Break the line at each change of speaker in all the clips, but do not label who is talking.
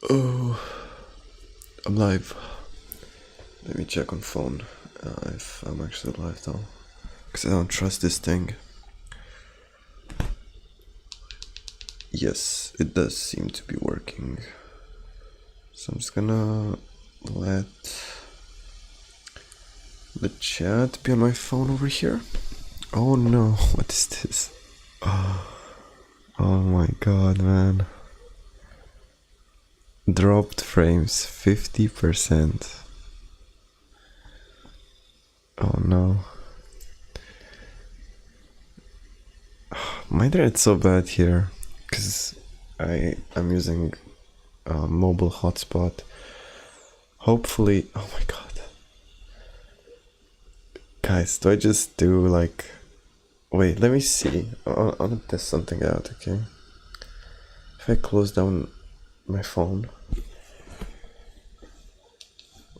Oh, I'm live. Let me check on phone if I'm actually live though, because I don't trust this thing. Yes, it does seem to be working. So I'm just gonna let the chat be on my phone over here. Oh no, what is this? Oh my god, man. Dropped frames 50%. Oh no. My internet's so bad here because I'm using a mobile hotspot. Hopefully, oh my god. Guys, do I just do like... Wait, let me see. I'll test something out, okay? If I close down my phone...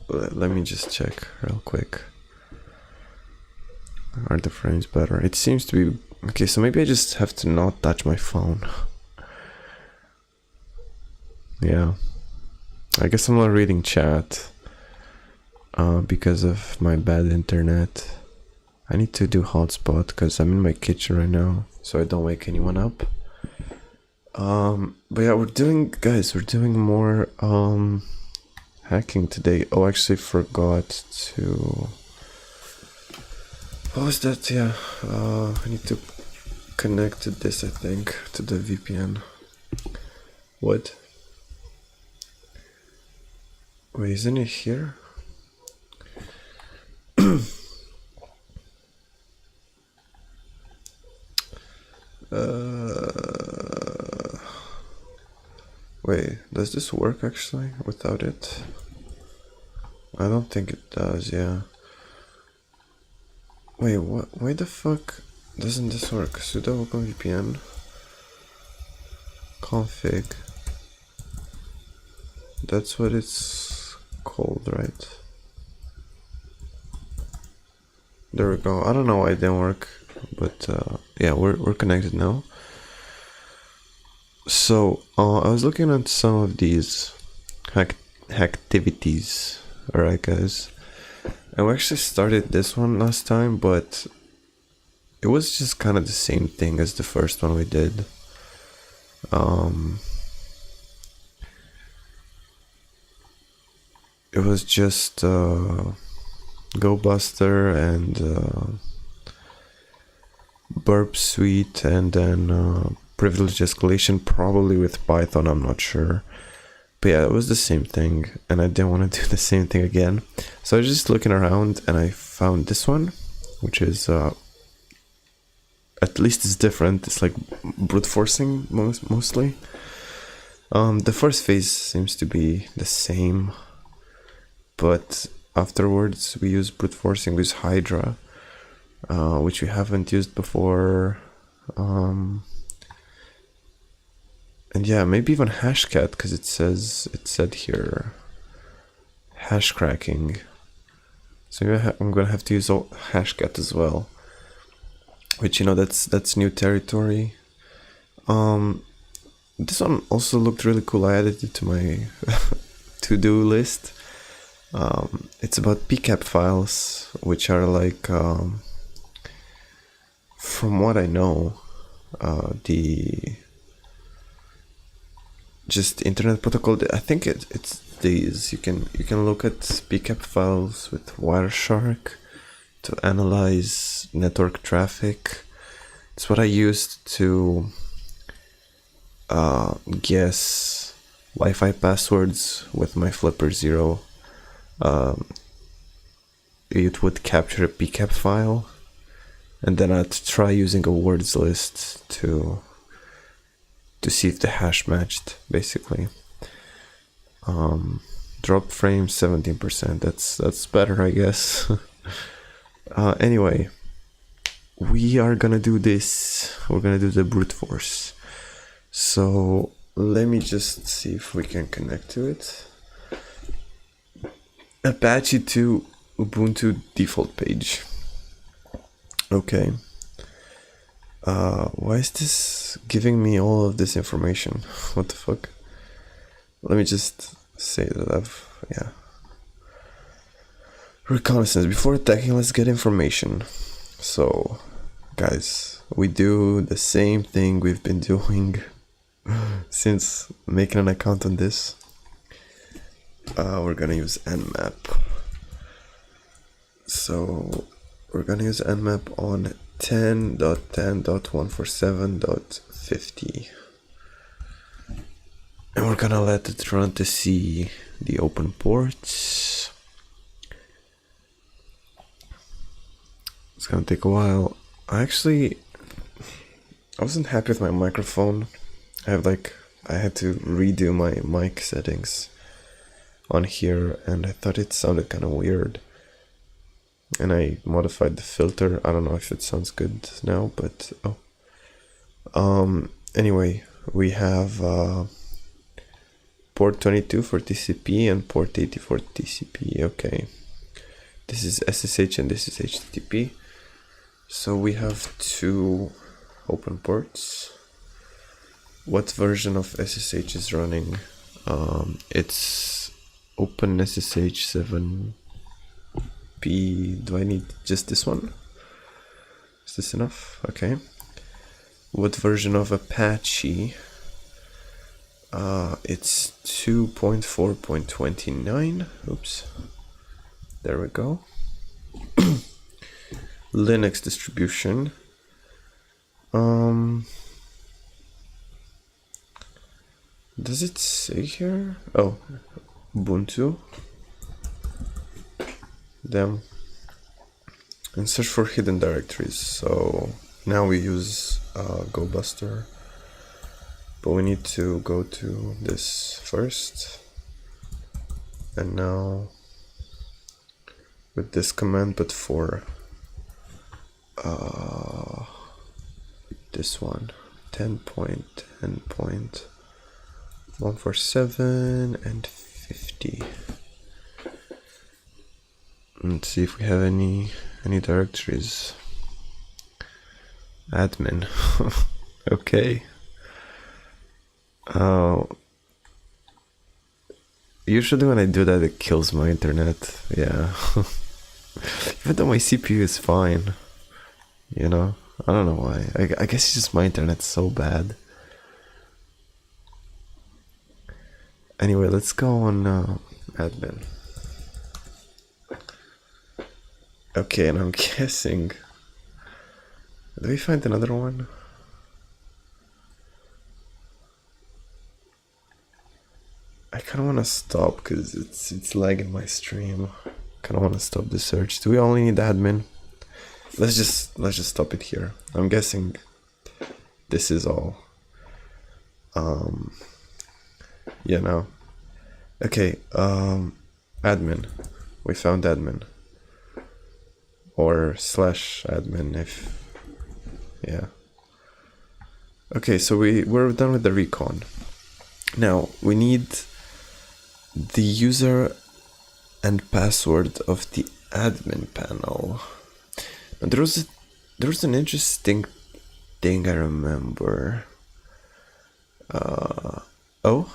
Let me just check real quick. Are the frames better? It seems to be... Okay, so maybe I just have to not touch my phone. Yeah. I guess I'm not reading chat because of my bad internet. I need to do hotspot because I'm in my kitchen right now, so I don't wake anyone up. But yeah, we're doing more hacking today. Oh, actually forgot to... What was that? Yeah, I need to connect to this, I think, to the VPN. What? Wait, isn't it here? Wait, does this work actually without it? I don't think it does, yeah. Wait, what? Why the fuck doesn't this work? Sudo OpenVPN config. That's what it's called, right? There we go. I don't know why it didn't work, but yeah, we're connected now. So I was looking at some of these hacktivities. Alright, guys. I actually started this one last time, but it was just kind of the same thing as the first one we did. It was just GoBuster and Burp Suite, and then privilege escalation, probably with Python, I'm not sure. But yeah, it was the same thing, and I didn't want to do the same thing again. So I was just looking around, and I found this one, which is, at least it's different. It's like brute forcing mostly. The first phase seems to be the same, but afterwards we use brute forcing, we use Hydra, which we haven't used before. And yeah, maybe even hashcat, because it said here hash cracking. So I'm gonna have to use hashcat as well, which, you know, that's new territory. This one also looked really cool. I added it to my to-do list. It's about pcap files, which are like, from what I know, the just internet protocol. I think it's these. You can look at pcap files with Wireshark to analyze network traffic. It's what I used to guess Wi-Fi passwords with my Flipper Zero. It would capture a pcap file, and then I'd try using a words list to see if the hash matched, basically. Drop frame 17%. That's better, I guess. Anyway, we are gonna do this. We're gonna do the brute force. So let me just see if we can connect to it. Apache to Ubuntu default page. Okay. Why is this giving me all of this information? What the fuck? let me just say that yeah. Reconnaissance. Before attacking, let's get information. So, guys, we do the same thing we've been doing since making an account on this. We're gonna use nmap. So, we're gonna use nmap on 10.10.147.50. And we're gonna let it run to see the open ports. It's gonna take a while. I wasn't happy with my microphone. I had to redo my mic settings on here, and I thought it sounded kind of weird. And I modified the filter. I don't know if it sounds good now, but anyway, we have port 22 for TCP and port 80 for TCP. Okay, this is SSH and this is HTTP. So we have two open ports. What version of SSH is running? It's Open SSH 7p. Do I need just this one? Is this enough? Okay. What version of Apache? It's 2.4.29. Oops. There we go. Linux distribution. Does it say here? Oh, Ubuntu. Damn. And search for hidden directories. So now we use GoBuster, but we need to go to this first. And now with this command, but for this one, 10.10.147 and 50. Let's see if we have any directories. Admin. Okay. Usually when I do that, it kills my internet. Yeah. Even though my CPU is fine. You know, I don't know why. I guess it's just my internet's so bad. Anyway, let's go on admin. Okay, and I'm guessing. Do we find another one? I kind of want to stop because it's lagging my stream. Kind of want to stop the search. Do we only need admin? Let's just stop it here. I'm guessing this is all. Yeah, no. Okay, admin. We found admin. Or /admin if, yeah. Okay, so we're done with the recon. Now, we need the user and password of the admin panel. Now, there was an interesting thing I remember. Oh?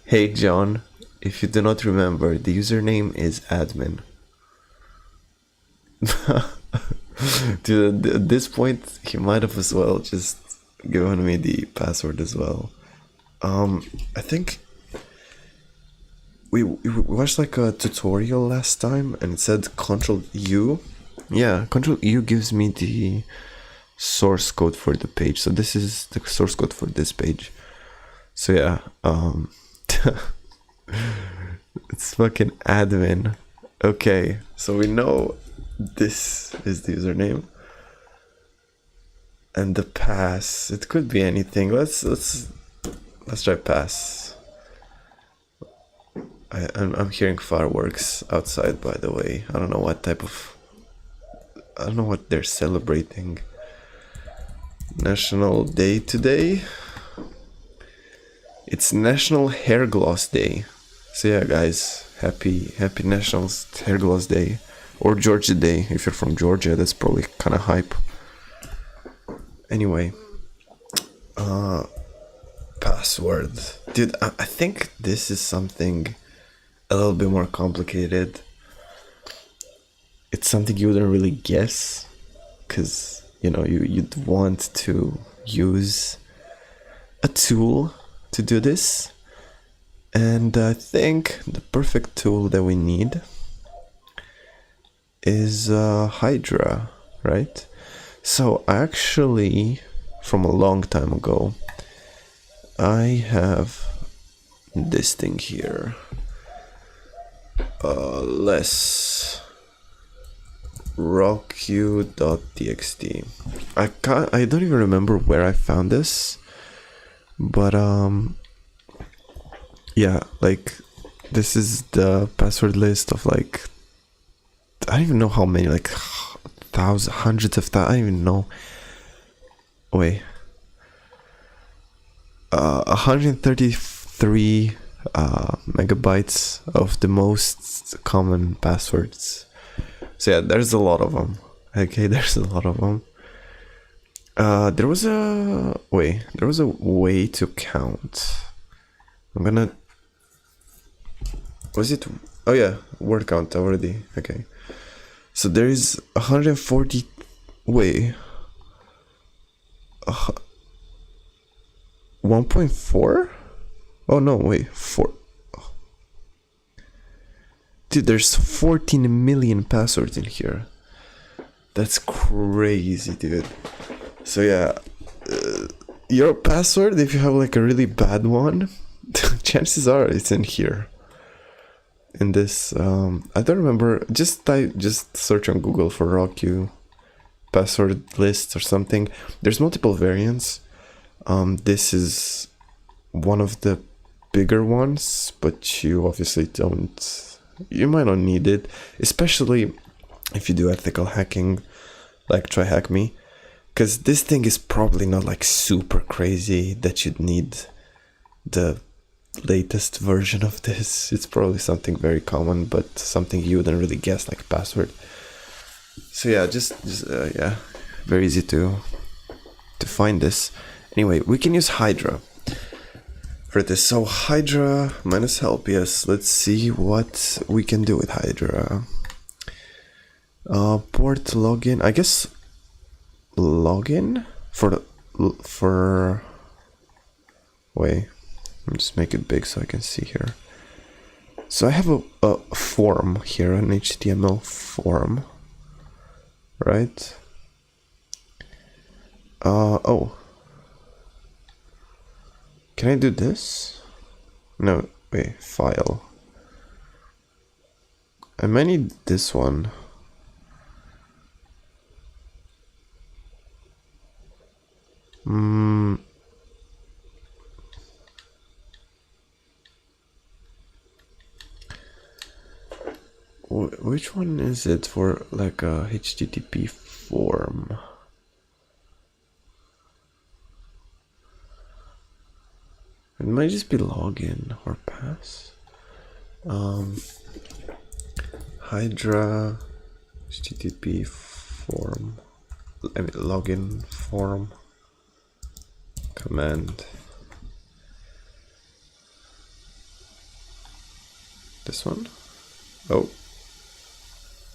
Hey John, if you do not remember, the username is admin. Dude, at this point, he might have as well just given me the password as well. I think we watched like a tutorial last time and it said Ctrl U. Yeah, Ctrl U gives me the source code for the page. So this is the source code for this page. So yeah, it's fucking admin. Okay, so we know this is the username. And the pass, it could be anything. Let's try pass. I'm hearing fireworks outside, by the way. I don't know what they're celebrating. National Day today. It's National Hair Gloss Day. So yeah, guys, happy National Hair Gloss Day, or Georgia Day if you're from Georgia. That's probably kind of hype. Anyway, password. Dude, I think this is something a little bit more complicated. It's something you wouldn't really guess, because, you know, you'd want to use a tool to do this. And I think the perfect tool that we need is Hydra, right? So actually, from a long time ago, I have this thing here. root.txt. I don't even remember where I found this, but yeah, like this is the password list of like, I don't even know how many, like thousands, hundreds of thousands, I don't even know. Wait, 133 megabytes of the most common passwords. So yeah, there's a lot of them. Okay, there's a lot of them. There was a way to count. I'm gonna. Was it? Oh yeah, word count already. Okay. So there is 140. Wait. 1.4? Oh no, wait, 4. Dude, there's 14 million passwords in here. That's crazy, dude. So yeah, your password, if you have like a really bad one, chances are it's in here. In this, I don't remember. Just search on Google for RockU password list or something. There's multiple variants. This is one of the bigger ones, but you obviously don't. You might not need it, especially if you do ethical hacking, like tryhackme, because this thing is probably not like super crazy that you'd need the latest version of this. It's probably something very common, but something you wouldn't really guess, like password. So yeah, just yeah, very easy to find this. Anyway, we can use Hydra for this. So Hydra minus help, yes. Let's see what we can do with Hydra. Port login, I guess. Login for wait, let me just make it big so I can see here. So I have a form here, an HTML form, right? Oh, can I do this? No, wait, file. I might need this one. Which one is it for like a HTTP form? It might just be login or pass. Hydra HTTP form. I mean login form. Command. This one? Oh.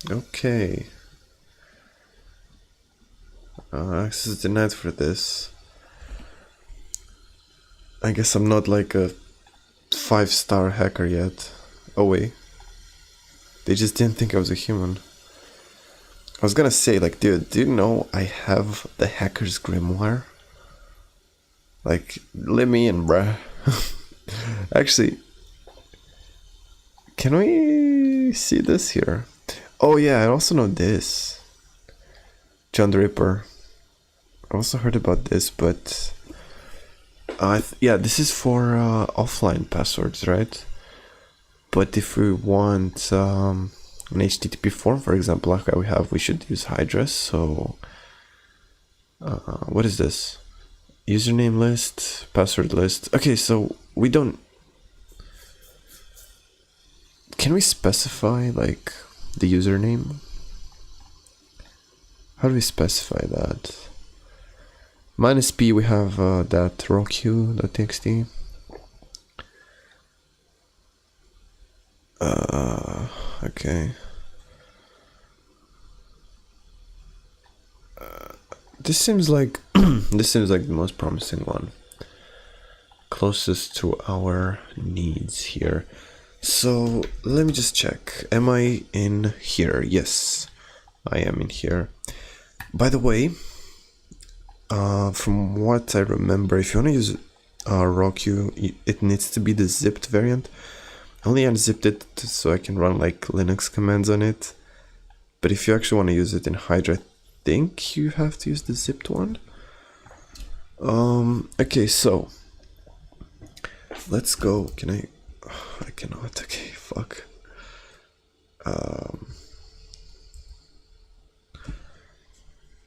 Okay. Access denied for this. I guess I'm not like a 5-star hacker yet. Oh wait. They just didn't think I was a human. I was gonna say, like, dude, do you know I have the hacker's grimoire? Like, let me in, bruh. Actually, can we see this here? Oh yeah, I also know this. John the Ripper. I also heard about this, but yeah, this is for offline passwords, right? But if we want an HTTP form, for example, like we have, we should use Hydra. So what is this? Username list, password list. Okay, so we don't. Can we specify like the username? How do we specify that? Minus p, we have that root.txt. Okay. This seems like this seems like the most promising one, closest to our needs here. So let me just check. Am I in here? Yes, I am in here. By the way, from what I remember, if you want to use Roku, it needs to be the zipped variant. I only unzipped it so I can run like Linux commands on it. But if you actually want to use it in Hydra, I think you have to use the zipped one. Okay, so let's go. Can I? I cannot. Okay, fuck.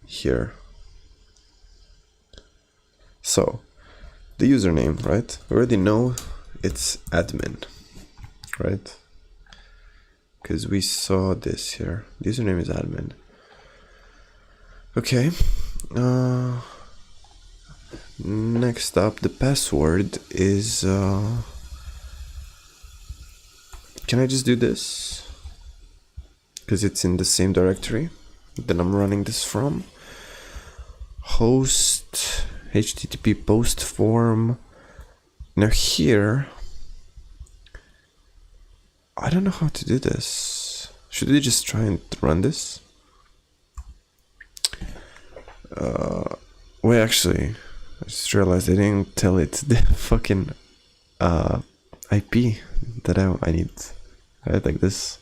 Here. So, the username, right? We already know it's admin, right? Because we saw this here. The username is admin. Okay. Next up, the password is... Can I just do this? Because it's in the same directory that I'm running this from. Host, HTTP post form. Now here, I don't know how to do this. Should we just try and run this? Wait, actually, I just realized I didn't tell it the fucking IP that I need. Right, like this.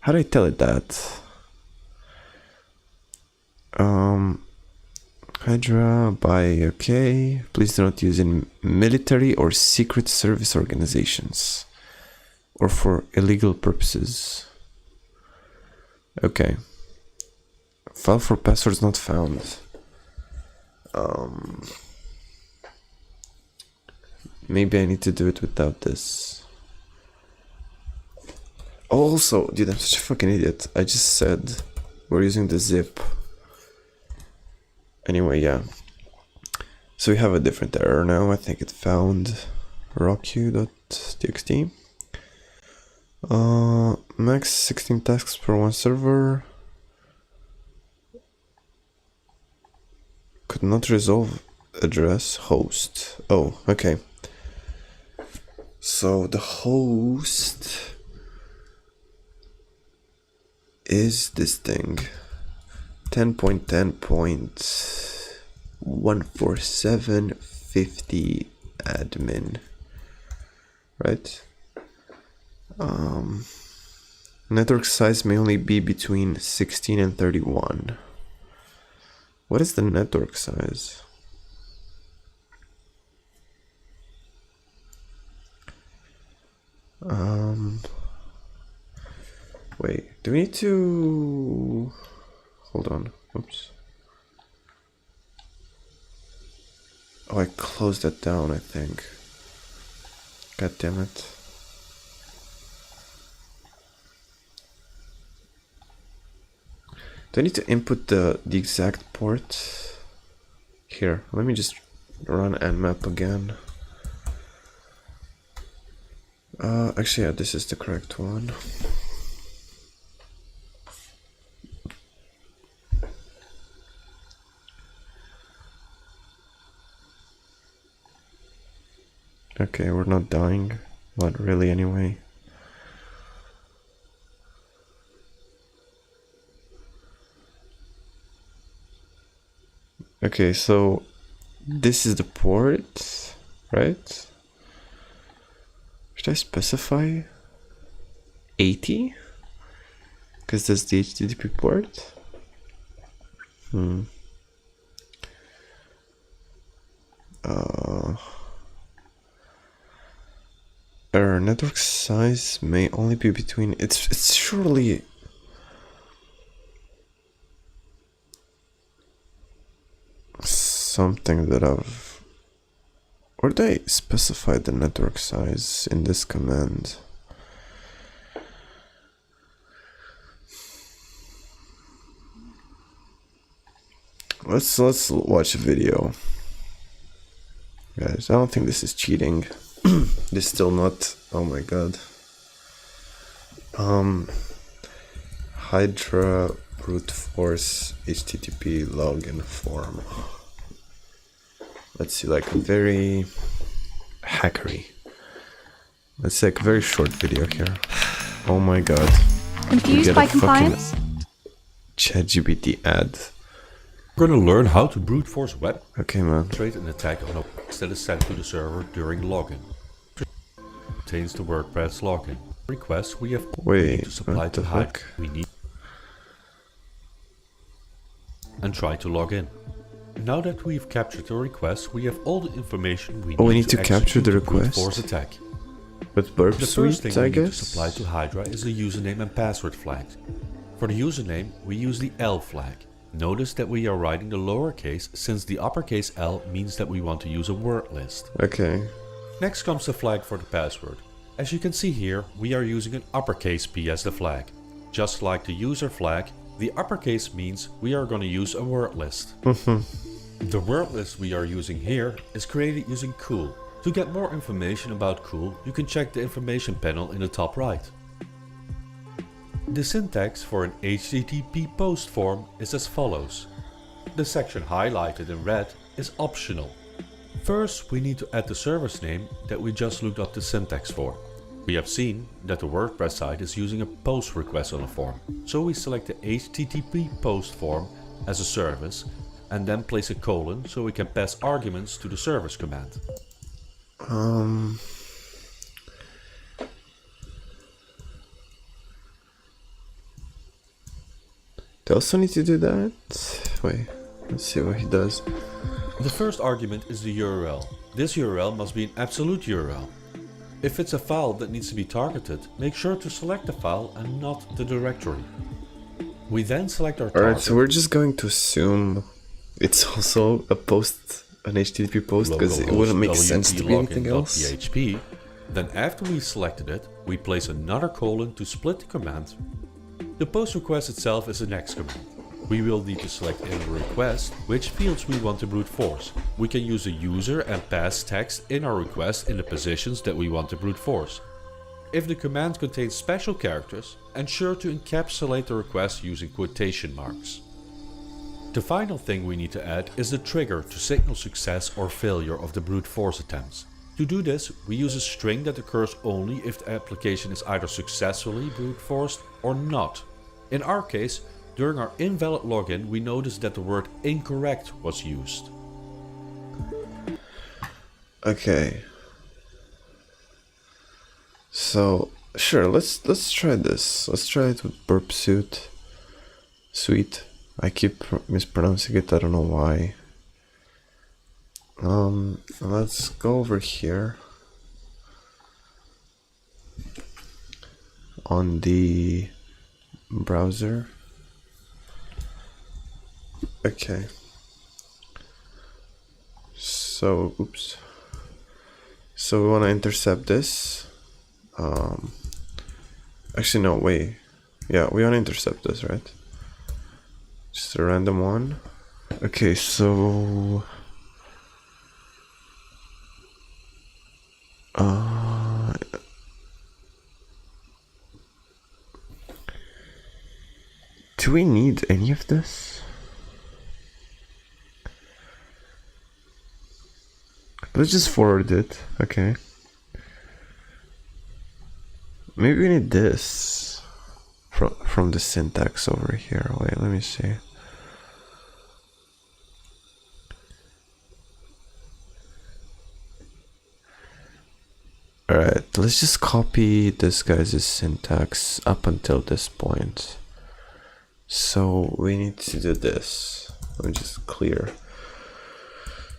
How do I tell it that? Hydra by okay. Please do not use in military or secret service organizations or for illegal purposes. Okay. File for passwords not found. Maybe I need to do it without this. Also, dude, I'm such a fucking idiot. I just said we're using the zip. Anyway, yeah. So we have a different error now. I think it found rock.txt. Max 16 tasks per one server. Could not resolve address host. Oh, okay. So the host is this thing. 10.10.14750 admin. Right? Network size may only be between 16 and 31. What is the network size? Wait, do we need to... Hold on, oops. Oh, I closed that down, I think. God damn it. Do I need to input the exact port? Here, let me just run nmap again. Actually, yeah, this is the correct one. Okay, we're not dying. Not really, anyway. Okay, so this is the port, right? Should I specify 80? Because that's the HTTP port. Our network size may only be between. It's surely. Something that I've... Or did I specify the network size in this command? let's watch a video, guys. I don't think this is cheating. This is still not. Oh my god. Hydra brute force HTTP login form. Let's see, like very hackery. Let's take a very short video here. Oh my god.
Confused by compliance?
ChatGPT ad.
We're going to learn how to brute force web.
Okay, man.
Create an attack on a request that is sent to the server during login. Contains the WordPress login. Request we have
Wait,
to supply
what
to
the
hack.
fuck?
We need and try to log in. Now that we've captured the request, we have all the information we need.
Oh, we need to capture the
brute
request?
force attack.
With burp
The first
suite,
thing
I
we need to
guess?
supply to Hydra is the username and password flag. For the username, we use the L flag. Notice that we are writing the lowercase since the uppercase L means that we want to use a word list.
Okay.
Next comes the flag for the password. As you can see here, we are using an uppercase P as the flag. Just like the user flag, the uppercase means we are going to use a word list. The word list we are using here is created using Cool. To get more information about Cool, you can check the information panel in the top right. The syntax for an HTTP post form is as follows. The section highlighted in red is optional. First, we need to add the server's name that we just looked up the syntax for. We have seen that the WordPress site is using a post request on a form, so we select the HTTP post form as a service and then place a colon so we can pass arguments to the service command.
They also need to do that? Wait, let's see what he does.
The first argument is the URL. This URL must be an absolute URL. If it's a file that needs to be targeted, make sure to select the file and not the directory. We then select our target.
Alright, so we're just going to assume it's also a post, an HTTP post, because it wouldn't make sense to be anything else.
.php. Then after we selected it, we place another colon to split the command. The post request itself is the next command. We will need to select in the request which fields we want to brute force. We can use the user and pass text in our request in the positions that we want to brute force. If the command contains special characters, ensure to encapsulate the request using quotation marks. The final thing we need to add is the trigger to signal success or failure of the brute force attempts. To do this, we use a string that occurs only if the application is either successfully brute forced or not. In our case, during our invalid login, we noticed that the word incorrect was used.
Okay. So sure, let's try this. Let's try it with burp suite. I keep mispronouncing it. I don't know why. Let's go over here on the browser. Okay. So, oops. So we want to intercept this. Actually, no, wait. Yeah, we want to intercept this, right? Just a random one. Okay, so... do we need any of this? Let's just forward it. Okay. Maybe we need this from the syntax over here. Wait, let me see. Alright, let's just copy this guy's syntax up until this point. So we need to do this. Let me just clear.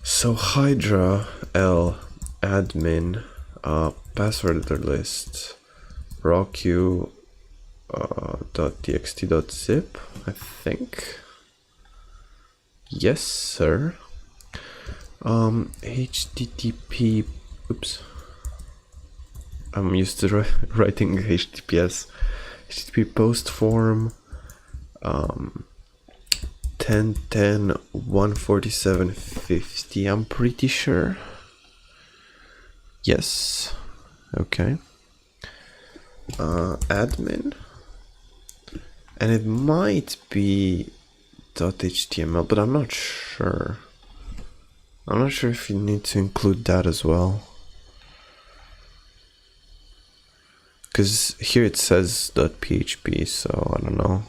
So Hydra L admin password list rawq .txt.zip, I think. Yes, sir. HTTP. Oops. I'm used to writing HTTP post form. 1010 14750, I'm pretty sure. Yes. Okay. Admin, and it might be .html, but I'm not sure. I'm not sure if you need to include that as well, because here it says .php, so I don't know.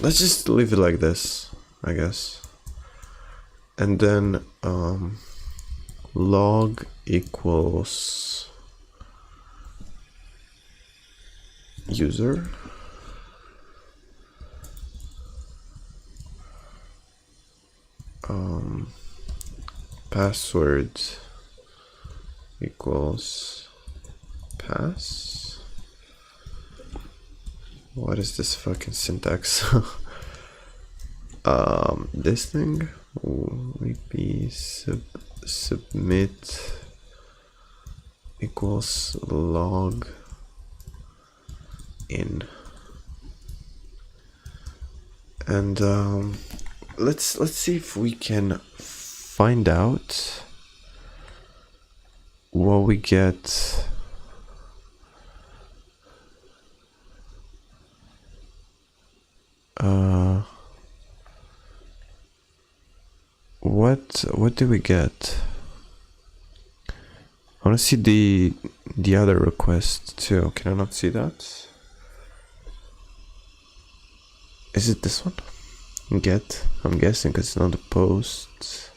Let's just leave it like this, I guess. And then log equals user, password equals pass. What is this fucking syntax? This thing maybe submit equals log in, and let's see if we can find out what we get. What do we get? I want to see the other request too. Can I not see that? Is it this one? Get? I'm guessing because it's not a post.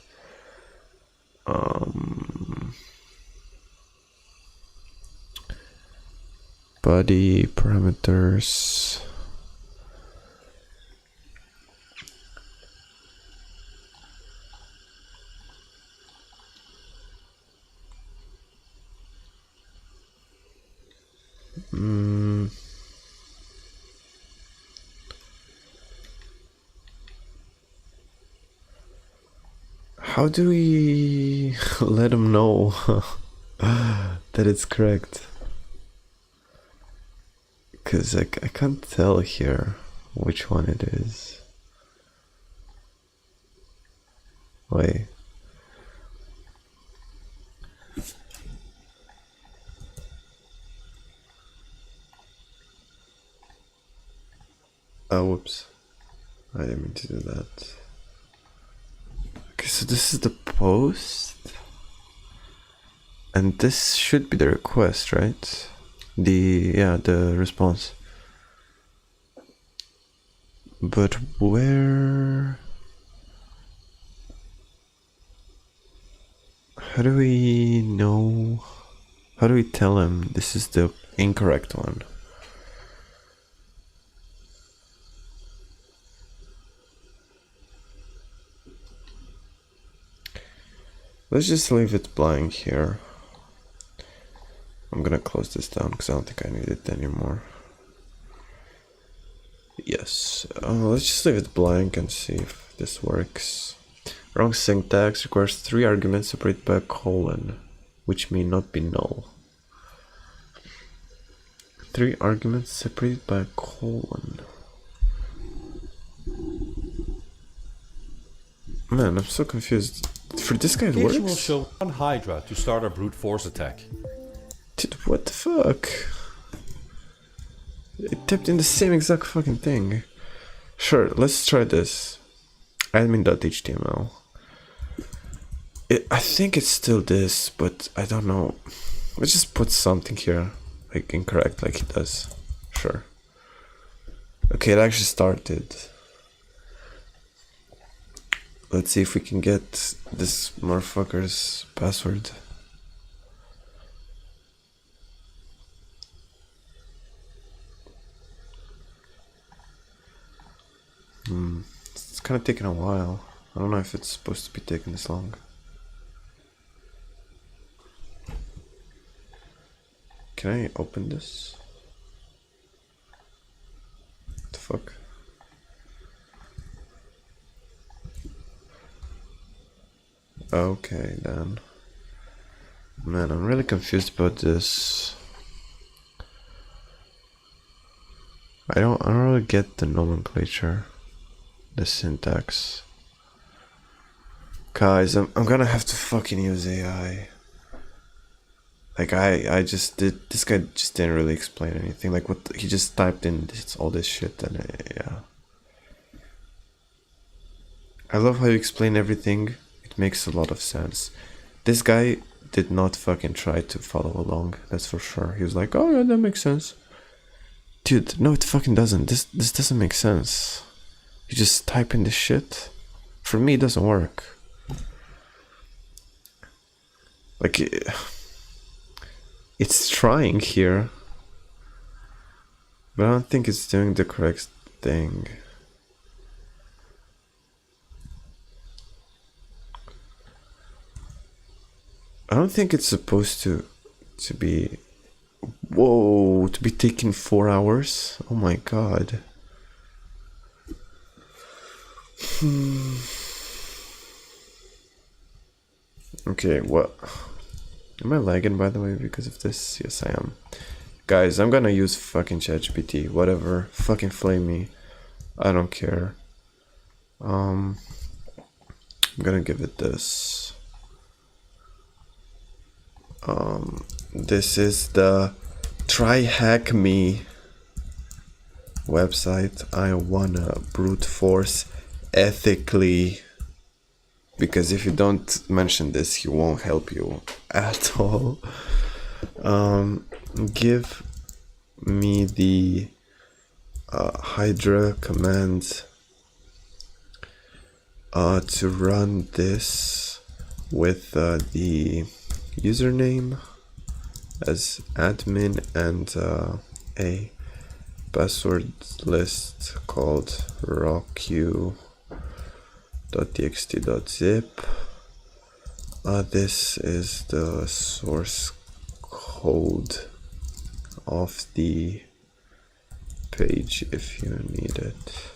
Body parameters. How do we let them know that it's correct? Because I can't tell here which one it is. Wait. Oh, whoops. I didn't mean to do that. Okay, so this is the post. And this should be the request, right? The response. But where? How do we know? How do we tell him this is the incorrect one? Let's just leave it blank here. I'm gonna close this down because I don't think I need it anymore. Yes, let's just leave it blank and see if this works. Wrong syntax requires 3 arguments separated by a colon, which may not be null. 3 arguments separated by a colon. Man, I'm so confused. For this guy it works?
Will show one Hydra to start a brute force attack.
Dude, what the fuck? It typed in the same exact fucking thing. Sure, let's try this. Admin.html. I think it's still this, but I don't know. Let's just put something here, like incorrect, like it does. Sure. Okay, it actually started. Let's see if we can get this motherfucker's password. It's kind of taking a while. I don't know if it's supposed to be taking this long. Can I open this? What the fuck? Okay, then. Man, I'm really confused about this. I don't really get the nomenclature. the syntax. Guys, I'm gonna have to fucking use AI. Like I just did. This guy just didn't really explain anything. Like what he just typed in all this shit, and yeah. I love how you explain everything. It makes a lot of sense. This guy did not fucking try to follow along. That's for sure. He was like, "Oh yeah, that makes sense." Dude, no, it fucking doesn't. This doesn't make sense. You just type in this shit. For me, it doesn't work. Like, it's trying here, but I don't think it's doing the correct thing. I don't think it's supposed to be. Whoa, to be taking 4 hours? Oh my god. Okay, what? Am I lagging by the way because of this? Yes, I am. Guys, I'm gonna use fucking ChatGPT. Whatever. Fucking flame me. I don't care. I'm gonna give it this. This is the tryhackme website. I wanna brute force ethically, because if you don't mention this, he won't help you at all. Give me the Hydra command to run this with the username as admin and a password list called root.txt.zip. This is the source code of the page if you need it.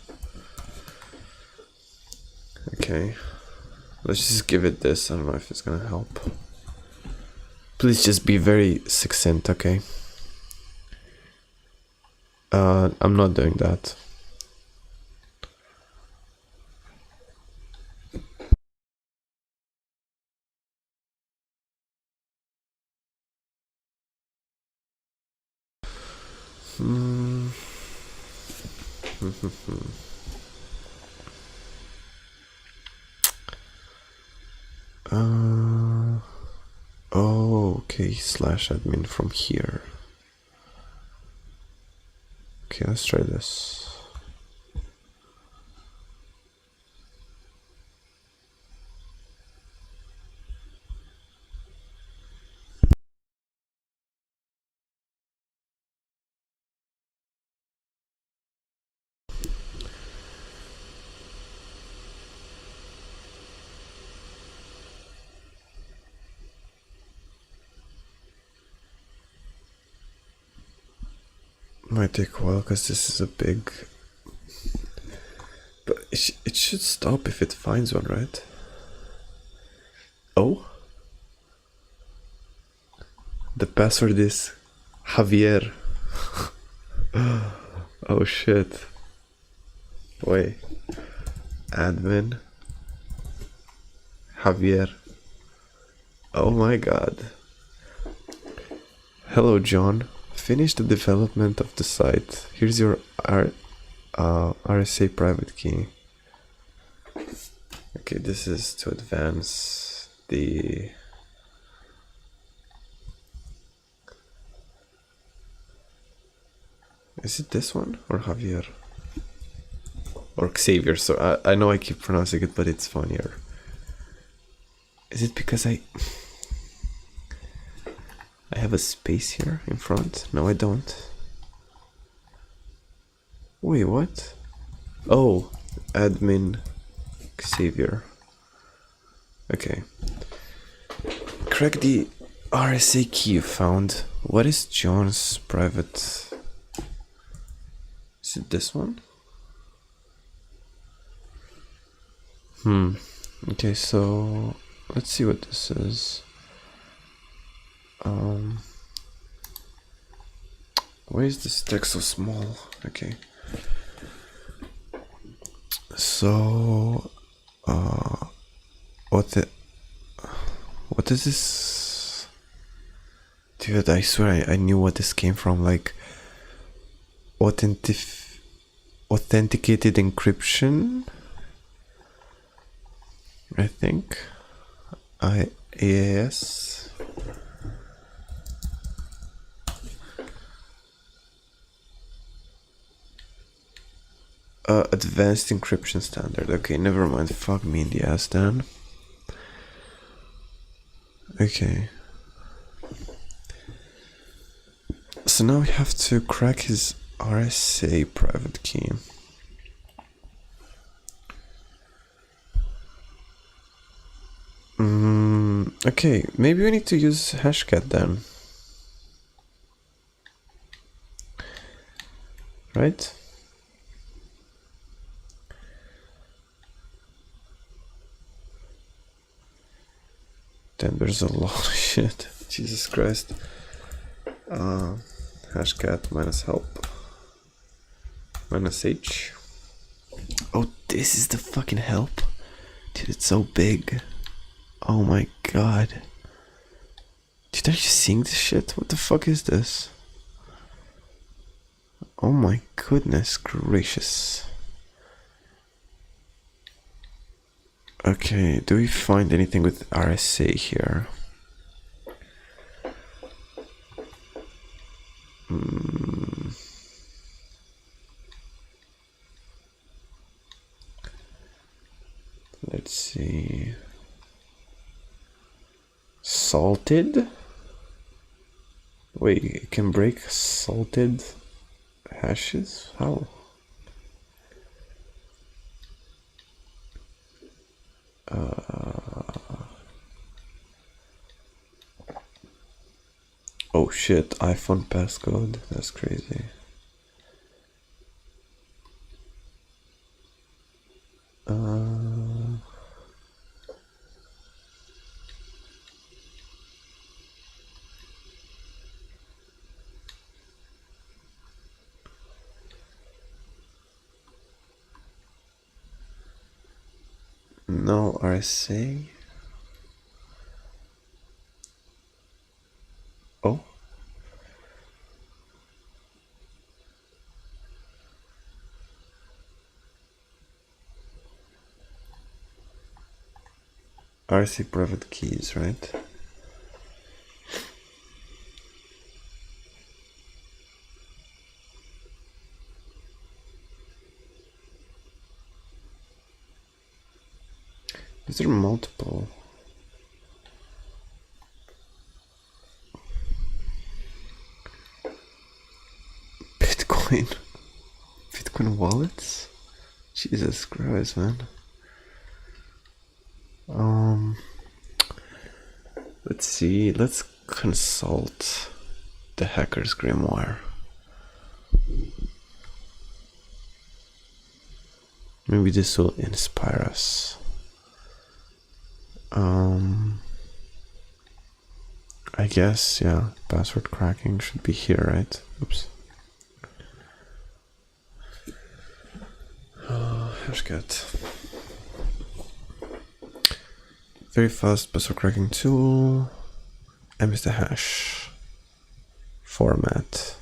Okay, let's just give it this. I don't know if it's gonna help. Please just be very succinct, okay? I'm not doing that. Oh, okay, /admin from here. Okay, let's try this. Might take a while because this is a big, but it should stop if it finds one, right? Oh, the password is Javier. Oh shit. Wait, admin Javier. Oh my god. Hello John. Finish the development of the site. Here's your RSA private key. Okay, this is to advance the... Is it this one or Javier? Or Xavier, so I know I keep pronouncing it, but it's funnier. Is it because I have a space here in front? No, I don't. Wait, what? Oh, admin Xavier. Okay. Crack the RSA key you found. What is John's private? Is it this one? Okay, so let's see what this is. Why is this text so small? Okay. So, what is this? Dude, I swear I knew what this came from. Like, authenticated encryption, I think. IAS. Advanced encryption standard. Okay, never mind. Fuck me in the ass then. Okay. So now we have to crack his RSA private key. Okay, maybe we need to use hashcat then. Right? Then there's a lot of shit. Jesus Christ. Hashcat minus help. Minus H. Oh, this is the fucking help. Dude, it's so big. Oh my god. Dude, are you seeing this shit? What the fuck is this? Oh my goodness gracious. Okay, do we find anything with RSA here? Let's see. Salted? Wait, it can break salted hashes? How? Oh shit, iPhone passcode. That's crazy. No RSA. Oh. RSA private keys, right? Is there multiple? Bitcoin wallets? Jesus Christ, man. Let's see. Let's consult the hacker's grimoire. Maybe this will inspire us. I guess, yeah, password cracking should be here, right? Oops. Hashcat. Very fast password cracking tool. M is the hash. Format.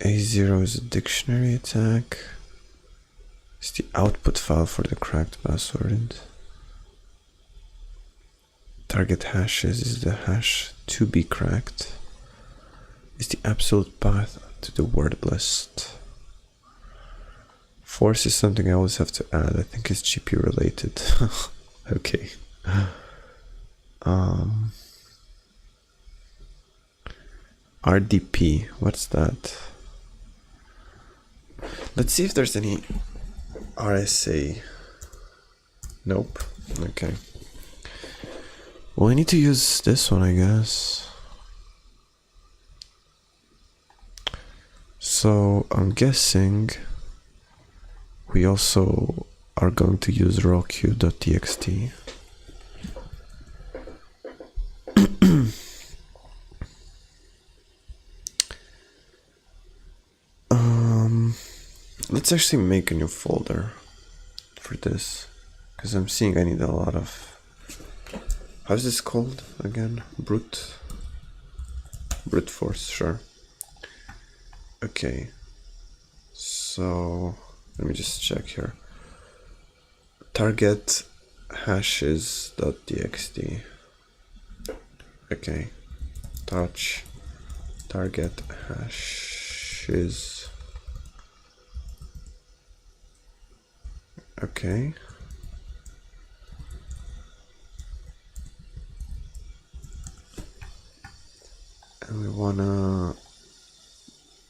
A0 is a dictionary attack. It's the output file for the cracked password. Target hashes is the hash to be cracked. It's the absolute path to the word list. Force is something I always have to add. I think it's GPU related. Okay. RDP, what's that? Let's see if there's any RSA. Nope. Okay. Well, we need to use this one, I guess. So I'm guessing we also are going to use root.txt. Let's actually make a new folder for this, because I'm seeing I need a lot of, how's this called again? Brute force, sure. Okay, so let me just check here. Target hashes.txt. Okay, touch target hashes. Okay. And we wanna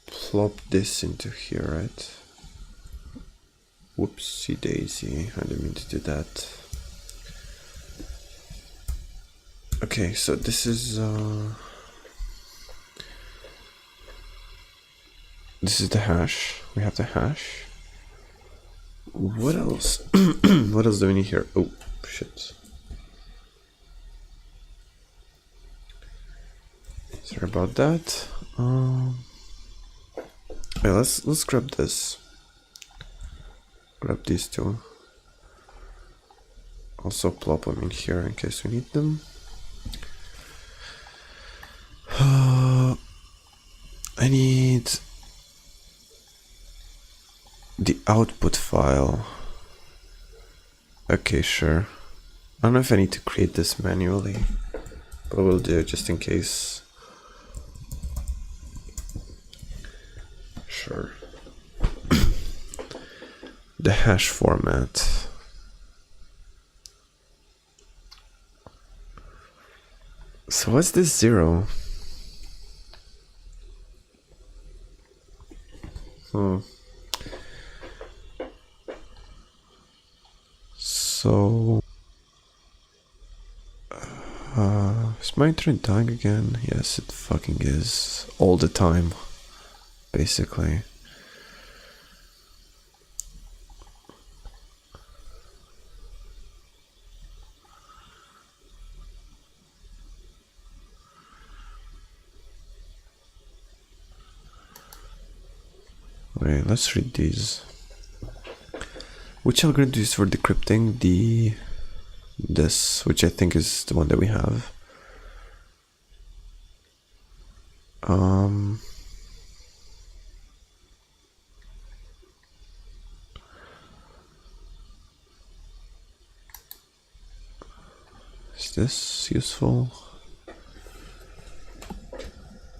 plop this into here, right? Whoopsie daisy, I didn't mean to do that. Okay, so this is the hash. We have the hash. What else? What else do we need here? Oh shit. Sorry about that. Yeah, let's grab this. Grab these two. Also plop them in here in case we need them. I need the output file. Okay, sure. I don't know if I need to create this manually, but we'll do it just in case. Sure. The hash format. So what's this 0? So is my internet dying again? Yes, it fucking is. All the time, basically. Wait, let's read these. Which algorithm is for decrypting? This, which I think is the one that we have. Is this useful?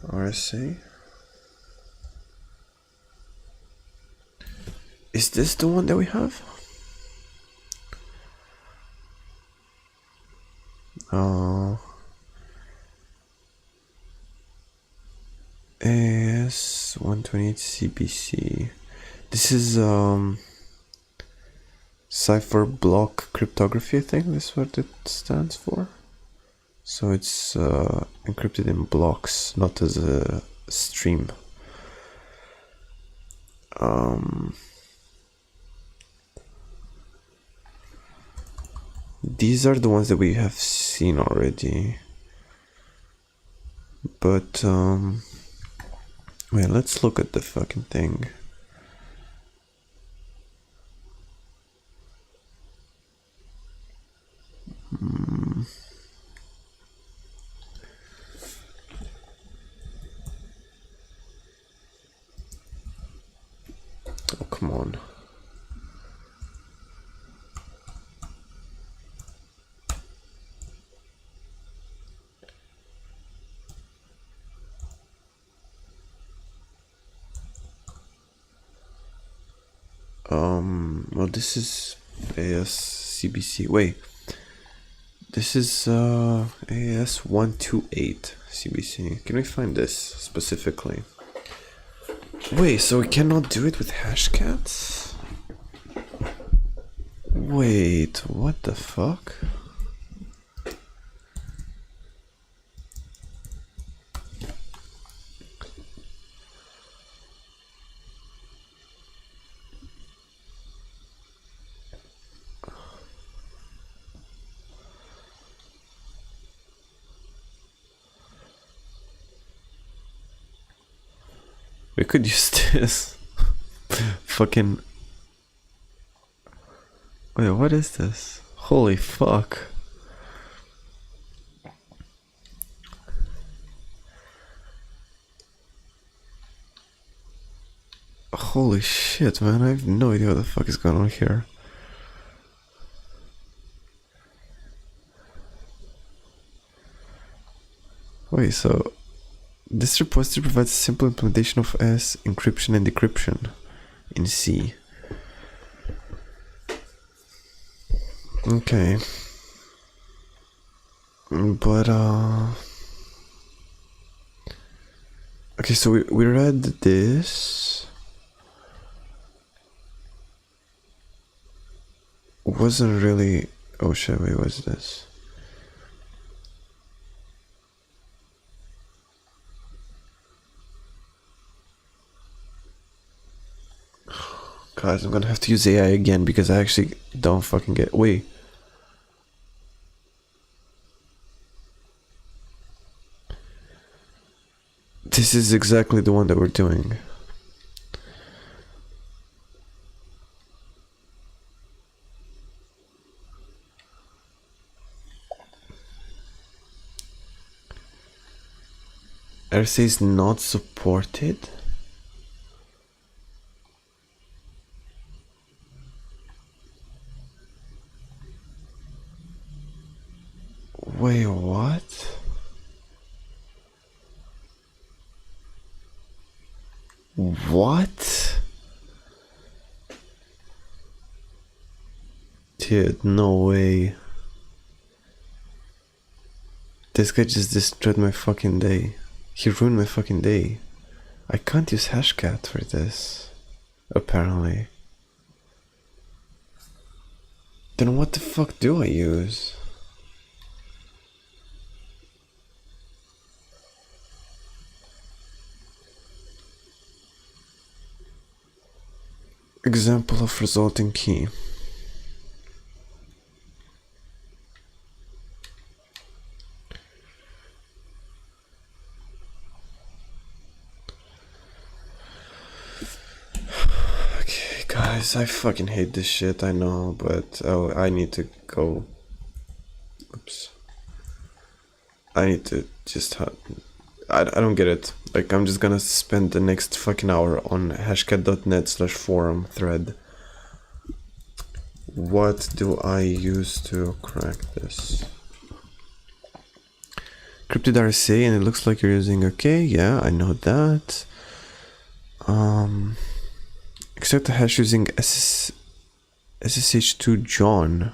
RSA? Is this the one that we have? AS128 CBC. This is cipher block cryptography, I think that's what it stands for. So it's encrypted in blocks, not as a stream. These are the ones that we have seen already. But wait, let's look at the fucking thing. Oh, come on. Well, this is ASCBC. Wait, this is AS128 CBC. Can we find this specifically? Wait, so we cannot do it with hashcats? Wait, what the fuck? We could use this fucking... Wait, what is this? Holy fuck. Holy shit, man. I have no idea what the fuck is going on here. Wait, so... This repository provides a simple implementation of S, encryption and decryption in C. Okay. But, okay, so we read this. Wasn't really... Oh shit, wait, what's this? Guys, I'm gonna have to use AI again because I actually don't fucking get... Wait. This is exactly the one that we're doing. RSA is not supported? Wait, what? What? Dude, no way. This guy just destroyed my fucking day. He ruined my fucking day. I can't use hashcat for this, apparently. Then what the fuck do I use? Example of resulting key. Okay, guys, I fucking hate this shit, I know, but I need to go. Oops. I need to just... I don't get it. Like, I'm just gonna spend the next fucking hour on hashcat.net/forum thread. What do I use to crack this? Encrypted RSA, and it looks like you're using... Okay, yeah, I know that. Except the hash using SSH2 John.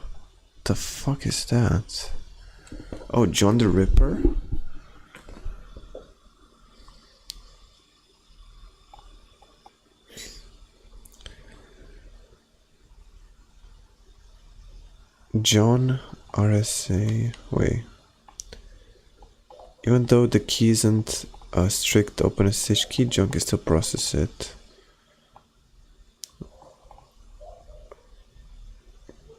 The fuck is that? Oh, John the Ripper? John RSA. Wait. Even though the key isn't a strict OpenSSH key, John can still process it.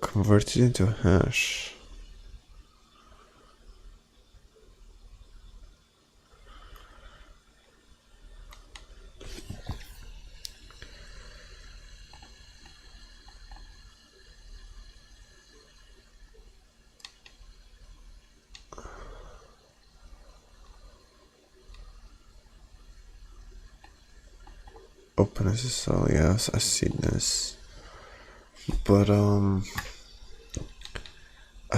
Convert it into a hash. OpenSSL, yes, I see this. But I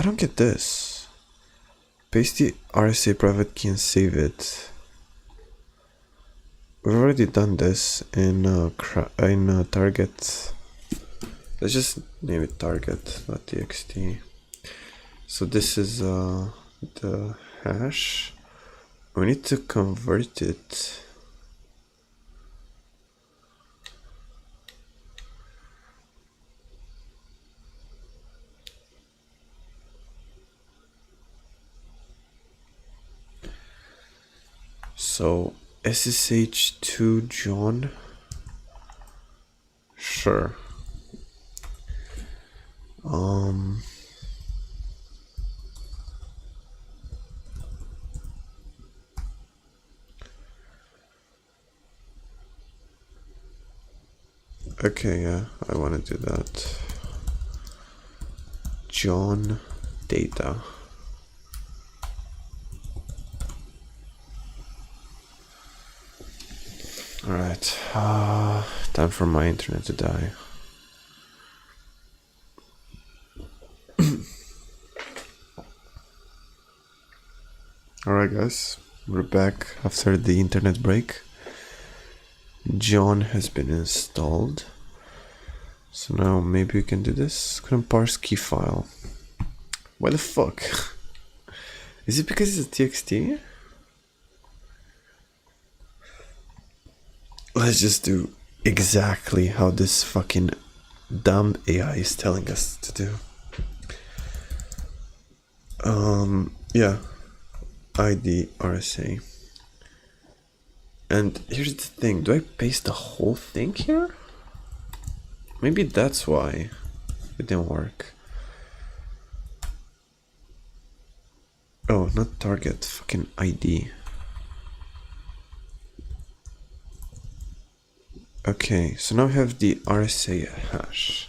don't get this. Paste the RSA private key and save it. We've already done this in target. Let's just name it target.txt. So this is the hash. We need to convert it. So SSH2 John. Sure. Okay, yeah, I want to do that. John data. Alright, time for my internet to die. Alright guys, we're back after the internet break. John has been installed. So now maybe we can do this. Couldn't parse key file. Why the fuck? Is it because it's a txt? Let's just do exactly how this fucking dumb AI is telling us to do. Yeah. ID RSA. And here's the thing, do I paste the whole thing here? Maybe that's why it didn't work. Oh, not target, fucking ID. Okay, so now we have the RSA hash.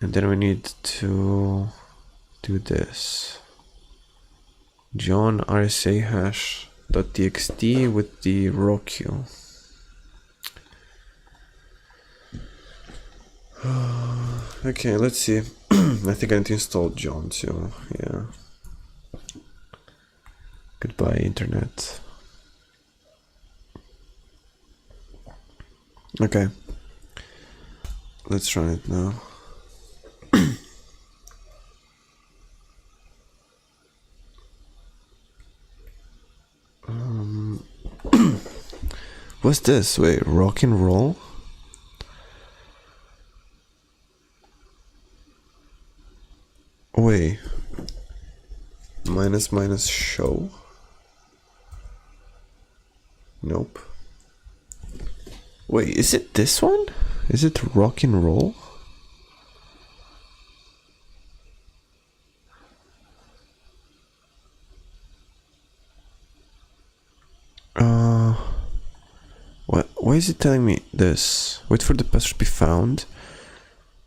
And then we need to do this. John RSA hash .txt with the raw queue. Okay, let's see. I think I need to install John too. Yeah. Goodbye, internet. Okay. Let's run it now. What's this? Wait, rock and roll? Wait. Minus show? Nope. Wait, is it this one? Is it rock and roll? Why is it telling me this? Wait for the password to be found.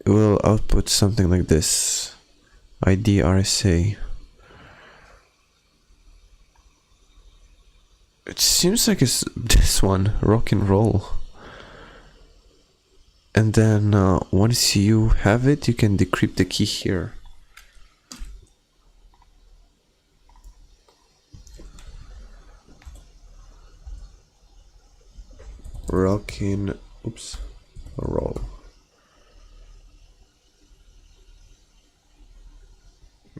It will output something like this. ID RSA. It seems like it's this one, rock and roll. And then once you have it, you can decrypt the key here. Rockin', oops, roll.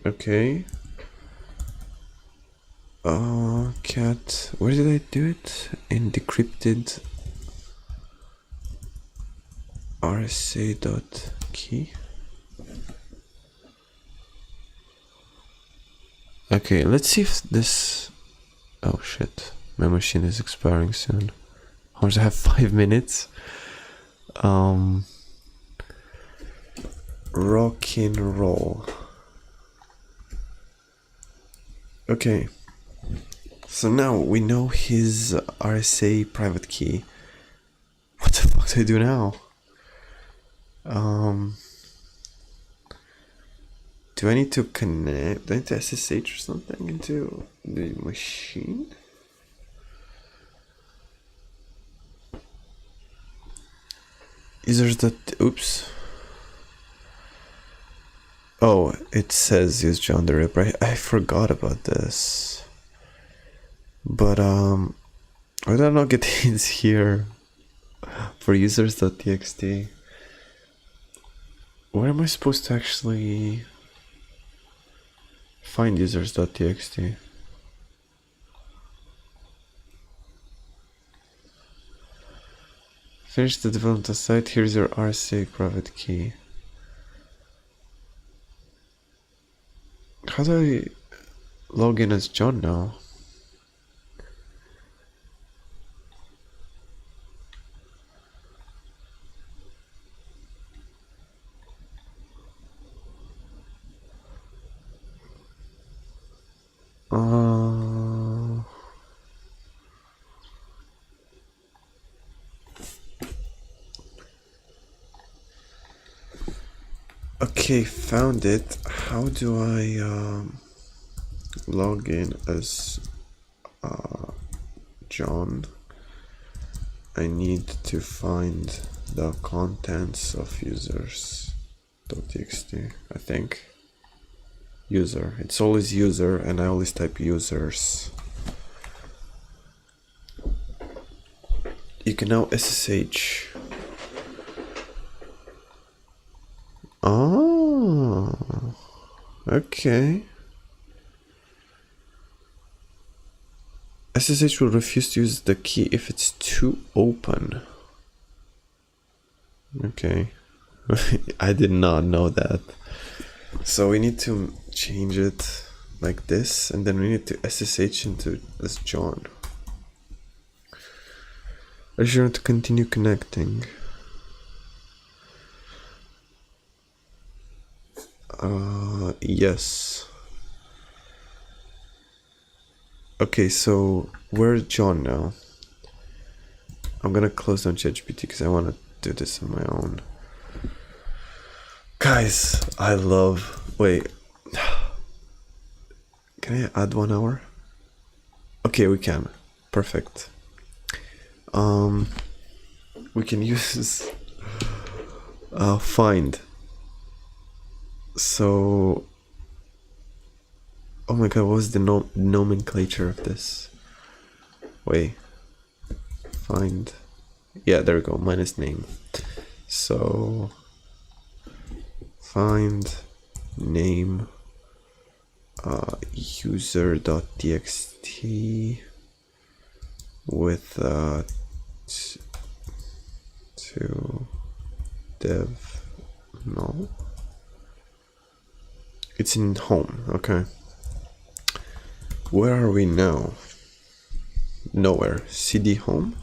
Okay. Cat, where did I do it? In decrypted RSA.key. Okay, let's see if this... Oh shit, my machine is expiring soon. I have 5 minutes. Rock and roll. Okay. So now we know his RSA private key. What the fuck do I do now? Do I need to connect? Do I need to SSH or something into the machine? Users that, oops. Oh, it says use John the Ripper. I forgot about this. But why did I not get these here for users.txt? Where am I supposed to actually find users.txt? Finish the development site. Here's your RSA private key. How do I log in as John now? Okay, found it. How do I log in as John? I need to find the contents of users.txt, I think. User. It's always user, and I always type users. You can now SSH. Oh, okay. SSH will refuse to use the key if it's too open. Okay. I did not know that. So we need to change it like this, and then we need to SSH into this John. Are you sure to continue connecting? Yes. Okay, so where's John now? I'm gonna close down ChatGPT because I want to do this on my own. Guys, I love... Wait. Can I add 1 hour? Okay, we can. Perfect. We can use find. So... Oh my god, what was the nomenclature of this? Wait. Find. Yeah, there we go. Minus name. So... Find name user.txt with to dev. No, it's in home. Okay, where are we now? Nowhere. cd home.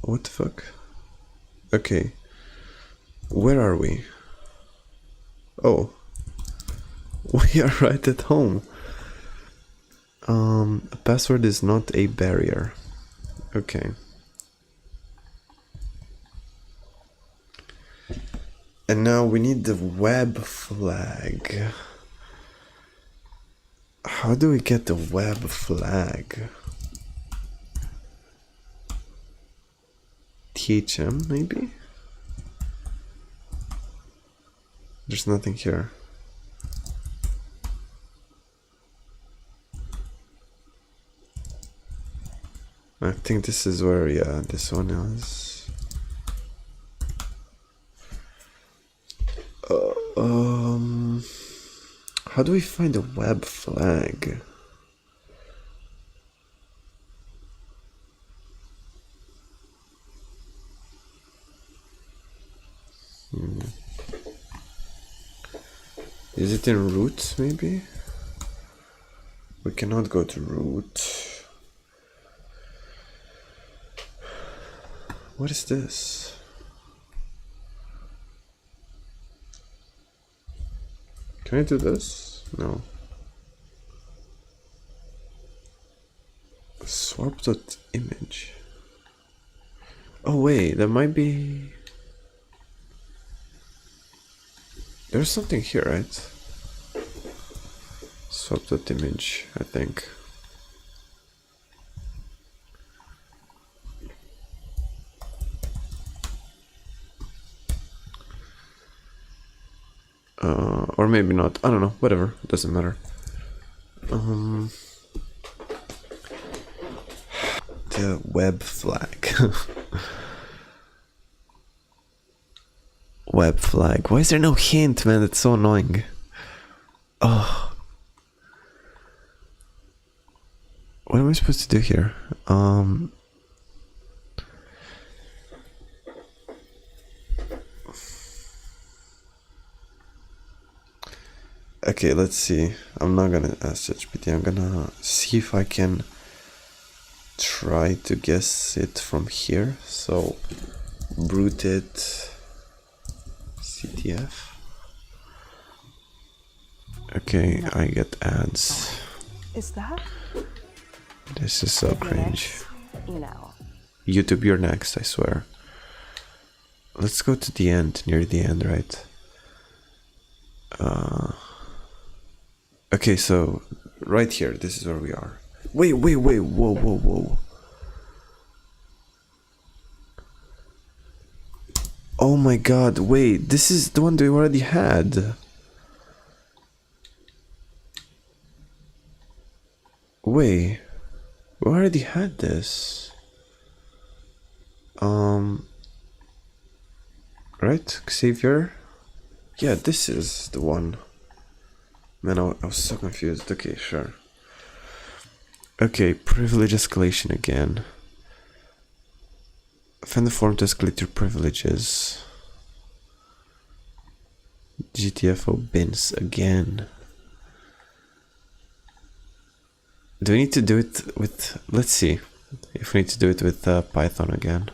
What the fuck? Okay, where are we? Oh, we are right at home. A password is not a barrier. Okay. And now we need the web flag. How do we get the web flag? THM maybe? There's nothing here. I think this is where, yeah, this one is. How do we find a web flag? Is it in root, maybe? We cannot go to root. What is this? Can I do this? No. Swap.image. Oh wait, there might be... There's something here, right? Swap.image, I think. Or maybe not. I don't know. Whatever. It doesn't matter. The web flag. Web flag. Why is there no hint, man? It's so annoying. Oh. What am I supposed to do here? Okay, let's see. I'm not gonna ask ChatGPT. I'm gonna see if I can try to guess it from here. So, root it CTF. Okay, I get ads.
Is that?
This is so cringe.
You know.
YouTube, you're next, I swear. let's go to the end, near the end, right? Okay, so right here, this is where we are. Wait, whoa. Oh my god, wait, this is the one that we already had. Wait, we already had this. Right, Xavier? Yeah, this is the one. Man, I was so confused. Okay, sure. Okay, privilege escalation again. Find the form to escalate your privileges. GTFO bins again. Do we need to do it with... Let's see if we need to do it with Python again.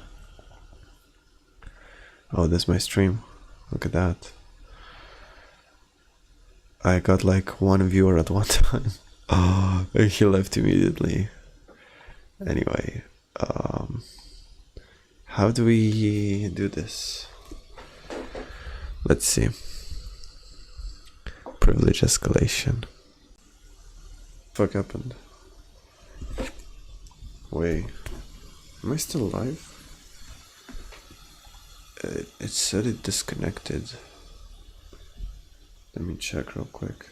Oh, that's my stream. Look at that. I got like one viewer at one time. Oh, he left immediately. Anyway, how do we do this? Let's see. Privilege escalation. Fuck happened? Wait, am I still alive? It said it disconnected. Let me check real quick.